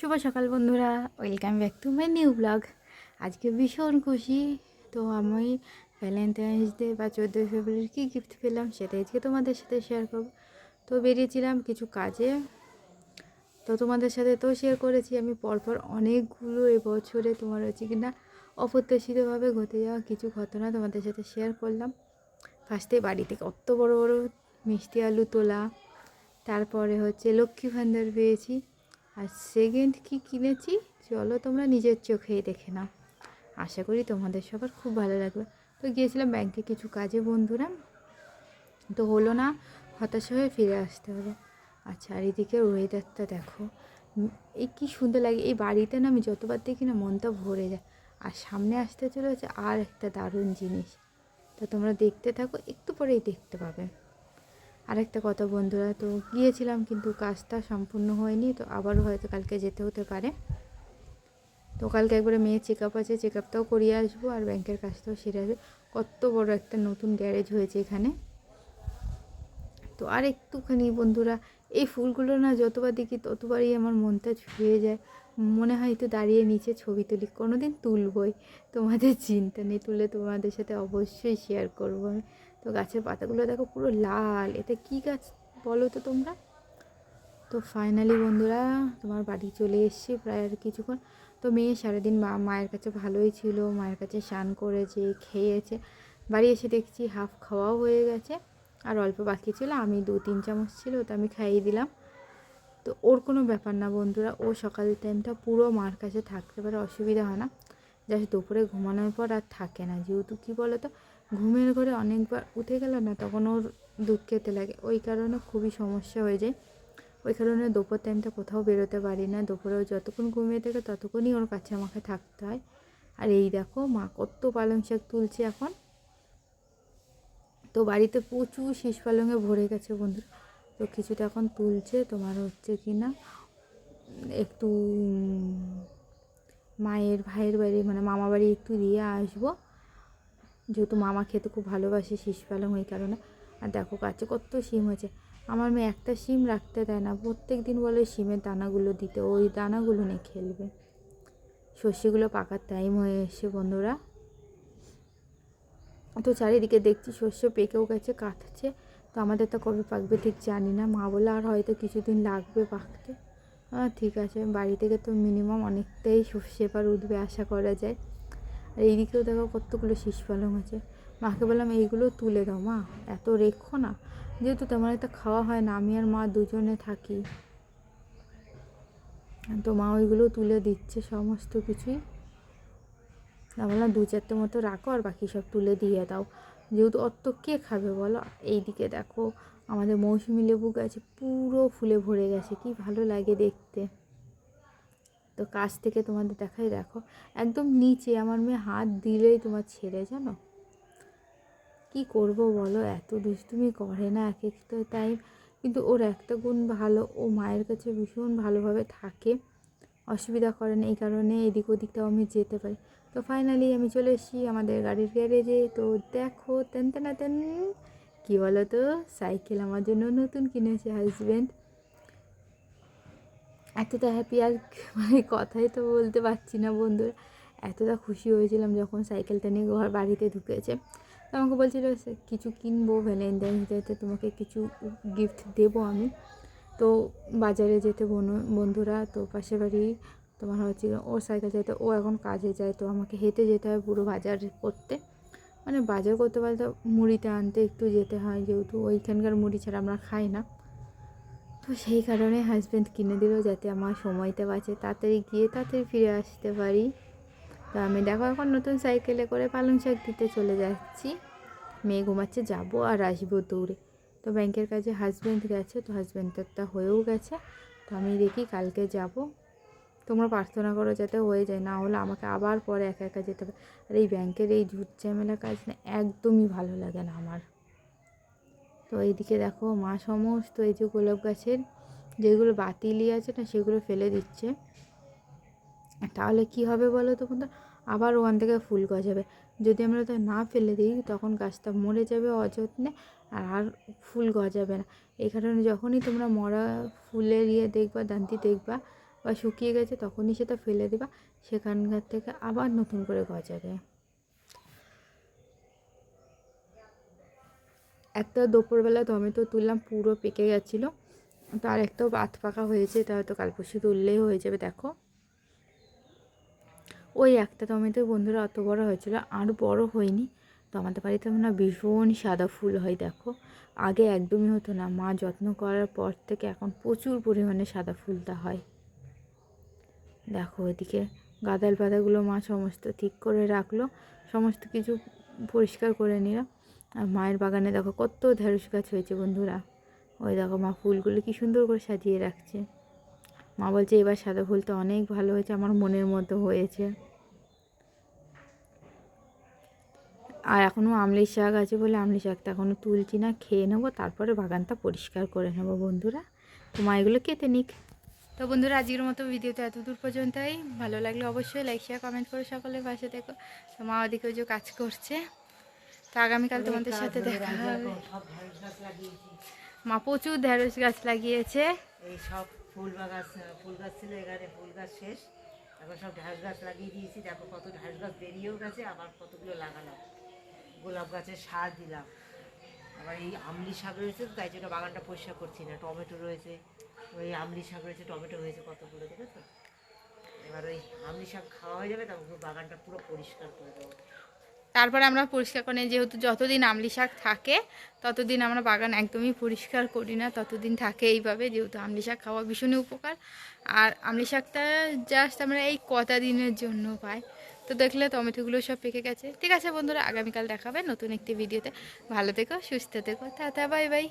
শুভ সকাল বন্ধুরা, welcome back to my new blog. আজকে ভীষণ খুশি। তো আমি ভ্যালেন্টাইন্স ডে বা 14 ফেব্রুয়ারির কী গিফট পেলাম সেটা আজকে তোমাদের সাথে শেয়ার করব। তো বেরিয়েছিলাম কিছু কাজে, তো তোমাদের সাথে তো শেয়ার করেছি আমি পরপর অনেকগুলো এবছরে তোমার হচ্ছে কি না অপ্রত্যাশিতভাবে ঘটে যাওয়া কিছু ঘটনা তোমাদের সাথে শেয়ার করলাম। ফার্স্টে বাড়ি থেকে অত বড় বড় মিষ্টি আলু তোলা, তারপরে হচ্ছে লক্ষ্মী ভাণ্ডার পেয়েছি, আর সেকেন্ড কি কিনেছি চলো তোমরা নিজের চোখেই দেখে নাও। আশা করি তোমাদের সবার খুব ভালো লাগবে। তো গিয়েছিলাম ব্যাংকে কিছু কাজে বন্ধুরা, তো হলো না, হতাশা হয়ে ফিরে আসতে হলো। আর চারিদিকে ওয়েদারটা দেখো, এই কী সুন্দর লাগে। এই বাড়িতে না আমি যতবার দেখি না মনটা ভরে যায়। আর সামনে আসতে চলেছে আর একটা দারুণ জিনিস, তো তোমরা দেখতে থাকো, একটু পরেই দেখতে পাবে। আরেকটা কথা বন্ধুরা, তো গিয়েছিলাম কিন্তু কাজটা সম্পূর্ণ হয়নি, তো আবারও হয়তো কালকে যেতে হতে পারে। তো কালকে একবারে মেয়ের চেক আপ আছে, চেক আপটাও করিয়ে আসবো আর ব্যাংকের কাজটাও সেরে আসবো। কত বড় একটা নতুন গ্যারেজ হয়েছে এখানে। তো আর একটুখানি বন্ধুরা, এই ফুলগুলো না যতবার দেখি ততবারই আমার মনটা ছুঁয়ে যায়। মনে হয় একটু দাঁড়িয়ে নিচে ছবি তুলি, কোনো দিন তুলবই, তোমাদের চিন্তা নেই, তুলে তোমাদের সাথে অবশ্যই শেয়ার করবো আমি। তো গাছের পাতাগুলো দেখো পুরো লাল, এটা কি গাছ বলো তো তোমরা। তো ফাইনালি বন্ধুরা তোমার বাড়ি চলে এসেছি প্রায় আর কিছুক্ষণ। তো মেয়ে সারাদিন মায়ের কাছে ভালোই ছিল, মায়ের কাছে স্নান করেছে, খেয়েছে। বাড়ি এসে দেখছি হাফ খাওয়াও হয়ে গেছে, আর অল্প বাকি ছিল, আমি 2-3 চামচ ছিল তো আমি খাইয়ে দিলাম। তো ওর কোনো ব্যাপার না বন্ধুরা, ও সকাল টাইমটা পুরো মার কাছে থাকতে পারে, অসুবিধা হয় না। জাস্ট দুপুরে ঘুমানোর পর আর থাকে না, যেহেতু কী বলো তো, ঘুমের ঘরে অনেকবার উঠে গেল না তখন ওর দুধ খেতে লাগে, ওই কারণে খুবই সমস্যা হয়ে যায়। ওই কারণে দুপুর টাইমটা কোথাও বেরোতে পারি না, দুপুরেও যতক্ষণ ঘুমিয়ে থাকে ততক্ষণই ওর কাছে আমাকে থাকতে হয়। আর এই দেখো মা কত পালং শাক তুলছে এখন। তো বাড়িতে প্রচুর শীষ পালঙে ভরে গেছে বন্ধুরা, তো কিছুটা এখন তুলছে তোমার হচ্ছে কি না একটু মায়ের ভাইয়ের বাড়ি মানে মামা বাড়ি একটু দিয়ে আসবো, যেহেতু মামা খেতে খুব ভালোবাসে শীষ পালং, ওই কারণে। আর দেখো গাছে কত শিম হয়েছে। আমার মেয়ে একটা শিম রাখতে দেয় না, প্রত্যেক দিন বলে শিমের দানাগুলো দিতে, ওই দানাগুলো নিয়ে খেলবে। সর্ষেগুলো পাকার টাইম হয়ে এসছে বন্ধুরা, তো চারিদিকে দেখছি সর্ষে পেকেও গেছে, কাটছে। তো আমাদের তো কবে পাকবে ঠিক জানি না, মা বলে আর হয়তো কিছুদিন লাগবে পাকতে। ঠিক আছে, বাড়ি থেকে তো মিনিমাম অনেকটাই সর্ষে পার উঠবে আশা করা যায়। আর এইদিকেও দেখো কতগুলো শীষ পালং আছে। মাকে বললাম এইগুলো তুলে দাও মা, এত রেখো না, যেহেতু তেমন একটা খাওয়া হয় না, আমি আর মা দুজনে থাকি। তো মা ওইগুলো তুলে দিচ্ছে সমস্ত কিছুই। বললাম 2-4টে মতো রাখো আর বাকি সব তুলে দিয়ে দাও, যেহেতু অত কে খাবে বলো। এইদিকে দেখো আমাদের মৌসুমি লেবু গাছে পুরো ফুলে ভরে গেছে, কি ভালো লাগে দেখতে। তো কাছ থেকে তোমাদের দেখাই, দেখো একদম নিচে, আমার মেয়ে হাত দিলেই তোমার ছেড়ে, জানো কি করব বলো, এত দুষ্টুমি করে না এক একটা টাইম। কিন্তু ওর একটা গুণ ভালো, ও মায়ের কাছে ভীষণ ভালোভাবে থাকে, অসুবিধা করে না, এই কারণে এদিক ওদিকটাও আমি যেতে পারি। তো ফাইনালি আমি চলে এসেছি আমাদের গাড়ির গ্যারেজে। তো দেখো তেন তেনা তেন, কী বলো তো, সাইকেল আমার জন্য নতুন কিনেছে হাজব্যান্ড। এতটা হ্যাপি আর মানে কথাই তো বলতে পারছি না বন্ধুরা, এতটা খুশি হয়েছিলাম যখন সাইকেলটা নিয়ে বাড়িতে ঢুকেছে। তো আমাকে বলছিল কিছু কিনবো ভ্যালেন্টাইন্স ডেতে, তোমাকে কিছু গিফট দেবো আমি। তো বাজারে যেতে বন্ধুরা, তো পাশের বাড়ি তোমার হচ্ছে ওর সাইকেল যেতে, ও এখন কাজে যায়, তো আমাকে হেঁটে যেতে হয় পুরো বাজার করতে, মানে বাজার করতে বলতে মুড়িটা আনতে একটু যেতে হয়, যেহেতু ওইখানকার মুড়ি ছাড়া আমরা খাই না। তো সেই কারণে হাজব্যান্ড কিনে দিল যাতে আমার সময়টা বাঁচে, তাড়াতাড়ি গিয়ে তাড়াতাড়ি ফিরে আসতে পারি। তো আমি দেখো এখন নতুন সাইকেলে করে পালং শাক দিতে চলে যাচ্ছি। মেয়ে ঘুমাচ্ছে, যাবো আর আসবো দৌড়ে। তো ব্যাংকের কাজে হাজব্যান্ড গেছে, তো হাজব্যান্ডেরটা হয়েও গেছে, তো আমি দেখি কালকে যাব। তোমরা প্রার্থনা করো যাতে হয়ে যায়, না হলে আমাকে আবার পরে একা একা যেতে হবে। আর এই ব্যাংকের এই ঝুট ঝামেলা কাজ না একদমই ভালো লাগে না আমার। তো এইদিকে দেখো মা সমস্ত এই যে গোলাপ গাছের যেগুলো বাতিলি আছে না সেগুলো ফেলে দিচ্ছে, তাহলে কি হবে বলো তো বন্ধু, আবার ওখান থেকে ফুল গজাবে। যদি আমরা তো না ফেলে দিই তখন গাছটা মরে যাবে অযত্নে, আর ফুল গজাবে না। এই কারণে যখনই তোমরা মরা ফুলের দেখবা, দান্তি দেখবা, বা শুকিয়ে গেছে তখনই সেটা ফেলে দেবা, সেখানকার থেকে আবার নতুন করে গজাবে। একটা দুপুরবেলা টমেটো তুললাম, পুরো পেকে গেছিলো, তো আর একটাও আধ পাকা হয়েছে, এটা হয়তো কাল পরশু তুললেই হয়ে যাবে। দেখো ওই একটা টমেটো বন্ধুরা অত বড় হয়েছিল, আর বড় হয়নি। তো আমাদের বাড়িতে না ভীষণ সাদা ফুল হয়, দেখো আগে একদমই হতো না, মা যত্ন করার পর থেকে এখন প্রচুর পরিমাণে সাদা ফুলটা হয়। দেখো ওইদিকে গাঁদাল পাতাগুলো মা সমস্ত ঠিক করে রাখলো, সমস্ত কিছু পরিষ্কার করে নিলাম। আর মায়ের বাগানে দেখো কত ঢেঁড়স গাছ হয়েছে বন্ধুরা, ওই দেখো মা ফুলগুলো কি সুন্দর করে সাজিয়ে রাখছে। মা বলছে এবার সাদা ফুলটা অনেক ভালো হয়েছে, আমার মনের মতো হয়েছে। আর এখনও আমলি শাক আছে বলে আমলি শাকটা এখনও তুলছি না, খেয়ে নেবো, তারপরে বাগানটা পরিষ্কার করে নেবো বন্ধুরা। তো মা এগুলো কেটে নিক। তো বন্ধুরা আজকের মতো ভিডিওটা এত দূর পর্যন্তই। ভালো লাগলে অবশ্যই লাইক শেয়ার কমেন্ট করে সকলের পাশে দেখো। তো মা ওদিকে যে কাজ করছে, তো আগামীকাল তোমাদের সাথে দেখা হবে। মা প্রচুর ঢেঁড়স গাছ লাগিয়েছে, এই সব ফুল গাছ ছিল, এখানে ফুল গাছ শেষ, এখন সব ঢেঁড়স গাছ লাগিয়ে দিয়েছি। দেখো কত ঢেঁড়স গাছ বেরিয়েও গেছে, আবার কতগুলো লাগালাম, গোলাপ গাছের সার দিলাম। আবার এই আমলি শাক রয়েছে, তো তাই জন্য বাগানটা পরিষ্কার করছি না। টমেটো রয়েছে, ওই আমলি শাক রয়েছে, টমেটো হয়েছে কতগুলো, দেখেছো? এবার ওই আমলি শাক খাওয়া হয়ে যাবে, তখন বাগানটা পুরো পরিষ্কার করে দেবো। তারপরে আমরা পরিষ্কার করি, যেহেতু যতদিন আমলি শাক থাকে ততদিন আমরা বাগান একদমই পরিষ্কার করি না, ততদিন থাকে এইভাবে, যেহেতু আমলি শাক খাওয়া ভীষণই উপকার। আর আমলি শাকটা জাস্ট আমরা এই কটা দিনের জন্য পাই। তো দেখলে টমেটোগুলো সব পেকে গেছে। ঠিক আছে বন্ধুরা, আগামীকাল দেখাবে নতুন একটি ভিডিওতে। ভালো থেকো, সুস্থ থেকো, টাটা, বাই বাই।